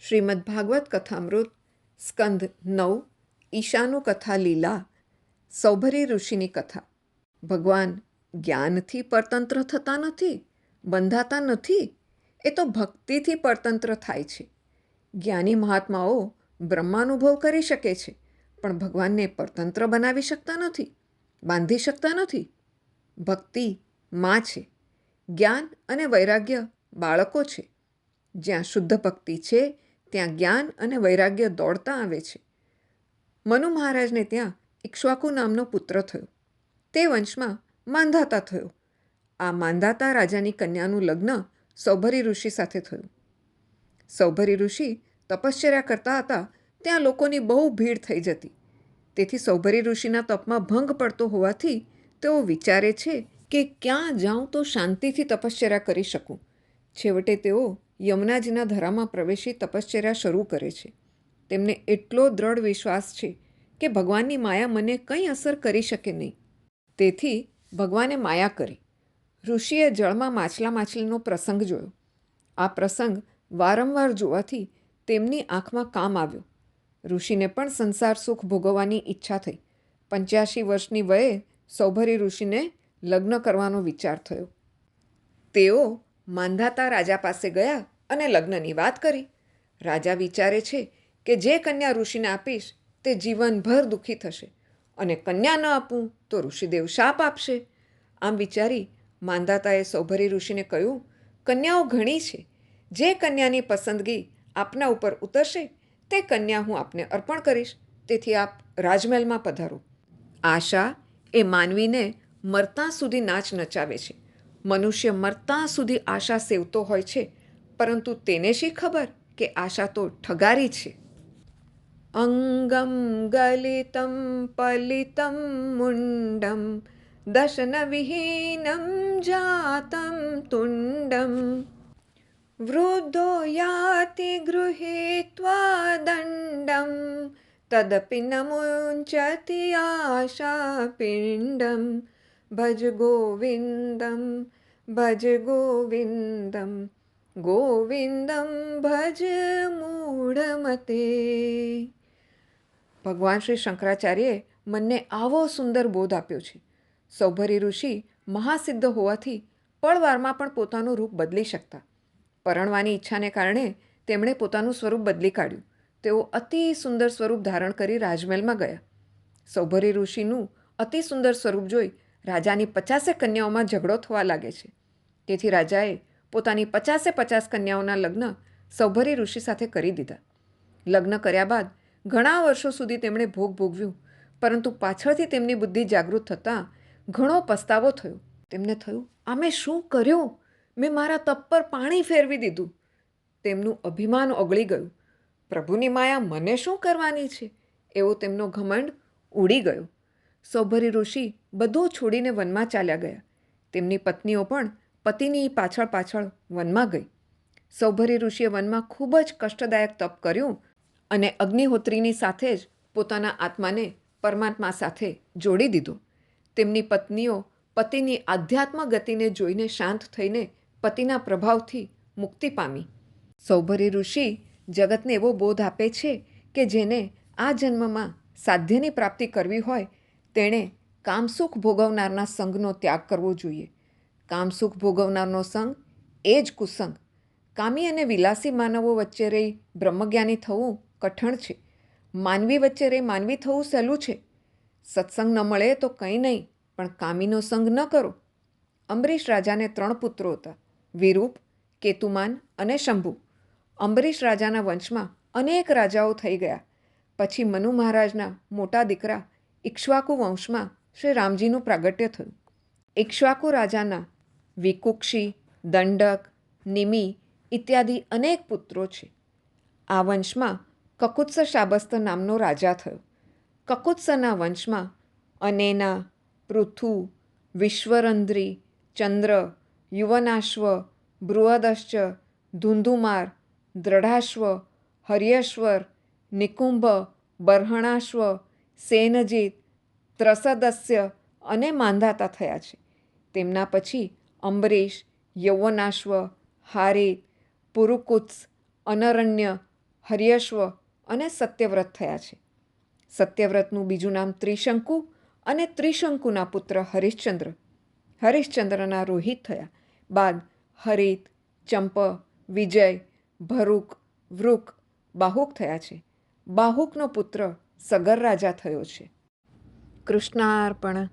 શ્રીમદ્ ભાગવત કથામૃત સ્કંધ 9 ઈશાનું કથા લીલા સૌભરી ઋષિની કથા. ભગવાન જ્ઞાનથી પરતંત્ર થતા નથી, બંધાતા નથી. એ તો ભક્તિથી પરતંત્ર થાય છે. જ્ઞાની મહાત્માઓ બ્રહ્માનુભવ કરી શકે છે, પણ ભગવાનને પરતંત્ર બનાવી શકતા નથી, બાંધી શકતા નથી. ભક્તિ માં છે, જ્ઞાન અને વૈરાગ્ય બાળકો છે. જ્યાં શુદ્ધ ભક્તિ છે ત્યાં જ્ઞાન અને વૈરાગ્ય દોડતા આવે છે. મનુ મહારાજને ત્યાં ઇક્ષ્વાકુ નામનો પુત્ર થયો. તે વંશમાં માંધાતા થયો. આ માંધાતા રાજાની કન્યાનું લગ્ન સૌભરી ઋષિ સાથે થયું. સૌભરી ઋષિ તપશ્ચર્યા કરતા હતા ત્યાં લોકોની બહુ ભીડ થઈ જતી. તેથી સૌભરી ઋષિના તપમાં ભંગ પડતો હોવાથી તેઓ વિચારે છે કે ક્યાં જાઉં તો શાંતિથી તપશ્ચર્યા કરી શકું. છેવટે તેઓ યમુનાજીના ધરામાં પ્રવેશી તપશ્ચર્યા શરૂ કરે છે. તેમને એટલો દ્રઢ વિશ્વાસ છે કે ભગવાનની માયા મને કંઈ અસર કરી શકે નહીં. તેથી ભગવાને માયા કરી. ઋષિએ જળમાં માછલીનો પ્રસંગ જોયો. આ પ્રસંગ વારંવાર જોવાથી તેમની આંખમાં કામ આવ્યો. ઋષિને પણ સંસાર સુખ ભોગવવાની ઈચ્છા થઈ. 85 વર્ષની વયે સૌભરી ઋષિને લગ્ન કરવાનો વિચાર થયો. તેઓ માંધાતા રાજા પાસે ગયા અને લગ્નની વાત કરી. રાજા વિચારે છે કે જે કન્યા ઋષિને આપીશ તે જીવનભર દુઃખી થશે, અને કન્યા ન આપું તો ઋષિદેવ શાપ આપશે. આમ વિચારી માંધાતાએ સૌભરી ઋષિને કહ્યું, કન્યાઓ ઘણી છે. જે કન્યાની પસંદગી આપના ઉપર ઉતરશે તે કન્યા હું આપને અર્પણ કરીશ. તેથી આપ રાજમહેલમાં પધારો. આશા એ માનવીને મરતા સુધી નાચ નચાવે છે. મનુષ્ય મરતા સુધી આશા સેવતો હોય છે, પરંતુ તેને શી ખબર કે આશા તો ઠગારી છે. અંગમ ગલિતમ પલિતમ મુંડમ દશન વિહીનમ જાતમ તુંડમ વૃદ્ધો યાતિ ગૃહીત્વા દંડમ તદપિ ન મુંચતિ આશા પિંડમ ભજ ગોવિંદમ ભજ ગોવિંદમ ગોવિંદમ ભજ મૂઢમતે. ભગવાન શ્રી શંકરાચાર્યએ મનને આવો સુંદર બોધ આપ્યો છે. સૌભરી ઋષિ મહાસિદ્ધ હોવાથી પળવારમાં પણ પોતાનું રૂપ બદલી શકતા. પરણવાની ઈચ્છાને કારણે તેમણે પોતાનું સ્વરૂપ બદલી કાઢ્યું. તેઓ અતિ સુંદર સ્વરૂપ ધારણ કરી રાજમહેલમાં ગયા. સૌભરી ઋષિનું અતિ સુંદર સ્વરૂપ જોઈ રાજાની 50 કન્યાઓમાં ઝઘડો થવા લાગે છે. તેથી રાજાએ પોતાની 50 કન્યાઓના લગ્ન સૌભરી ઋષિ સાથે કરી દીધા. લગ્ન કર્યા બાદ ઘણા વર્ષો સુધી તેમણે ભોગ ભોગવ્યું, પરંતુ પાછળથી તેમની બુદ્ધિ જાગૃત થતાં ઘણો પસ્તાવો થયો. તેમને થયું, આ મેં શું કર્યું? મેં મારા તપ પર પાણી ફેરવી દીધું. તેમનું અભિમાન ઓગળી ગયું. પ્રભુની માયા મને શું કરવાની છે, એવો તેમનો ઘમંડ ઉડી ગયો. સૌભરી ઋષિ બધું છોડીને વનમાં ચાલ્યા ગયા. તેમની પત્નીઓ પણ પતિની પાછળ વનમાં ગઈ. સૌભરી ઋષિએ વનમાં ખૂબ જ કષ્ટદાયક તપ કર્યું અને અગ્નિહોત્રીની સાથે જ પોતાના આત્માને પરમાત્મા સાથે જોડી દીધો. તેમની પત્નીઓ પતિની આધ્યાત્મ ગતિને જોઈને શાંત થઈને પતિના પ્રભાવથી મુક્તિ પામી. સૌભરી ઋષિ જગતને એવો બોધ આપે છે કે જેને આ જન્મમાં સાધ્યની પ્રાપ્તિ કરવી હોય તેણે કામસુખ ભોગવનારના સંગનો ત્યાગ કરવો જોઈએ. કામસુખ ભોગવનારનો સંગ એ જ કુસંગ. કામી અને વિલાસી માનવો વચ્ચે રહી બ્રહ્મજ્ઞાની થવું કઠણ છે. માનવી વચ્ચે રહી માનવી થવું સહેલું છે. સત્સંગ ન મળે તો કંઈ નહીં, પણ કામીનો સંગ ન કરો. અંબરીશ રાજાને 3 પુત્રો હતા, વિરૂપ, કેતુમાન અને શંભુ. અંબરીશ રાજાના વંશમાં અનેક રાજાઓ થઈ ગયા. પછી મનુ મહારાજના મોટા દીકરા ઇક્ષ્વાકુ વંશમાં શ્રી રામજીનું પ્રાગટ્ય થયું. ઇક્ષ્વાકુ રાજાના વિકુક્ષી, દંડક, નિમિ ઇત્યાદિ અનેક પુત્રો છે. આ વંશમાં કકુત્સ શાબસ્ત નામનો રાજા થયો. કકુત્સના વંશમાં અનેના, પૃથુ, વિશ્વરંધ્રી, ચંદ્ર, યુવનાશ્વ, બૃહદશ્ચ, ધુંધુમાર, દ્રઢાશ્વ, હર્યશ્વર, નિકુંભ, બર્હણાશ્વ, સેનજીત, ત્રસદસ્ય અને માંધાતા થયા છે. તેમના પછી અંબરીશ, યૌવનાશ્વ, હારિત, પુરુકુત્સ, અનરણ્ય, હર્યશ્વ અને સત્યવ્રત થયા છે. સત્યવ્રતનું બીજું નામ ત્રિશંકુ અને ત્રિશંકુના પુત્ર હરિશ્ચંદ્ર. હરિશ્ચંદ્રના રોહિત થયા બાદ હરિત, ચંપ, વિજય, ભરૂક, વૃક, બાહુક થયા છે. બાહુકનો પુત્ર સગર રાજા થયો છે. કૃષ્ણાર્પણ.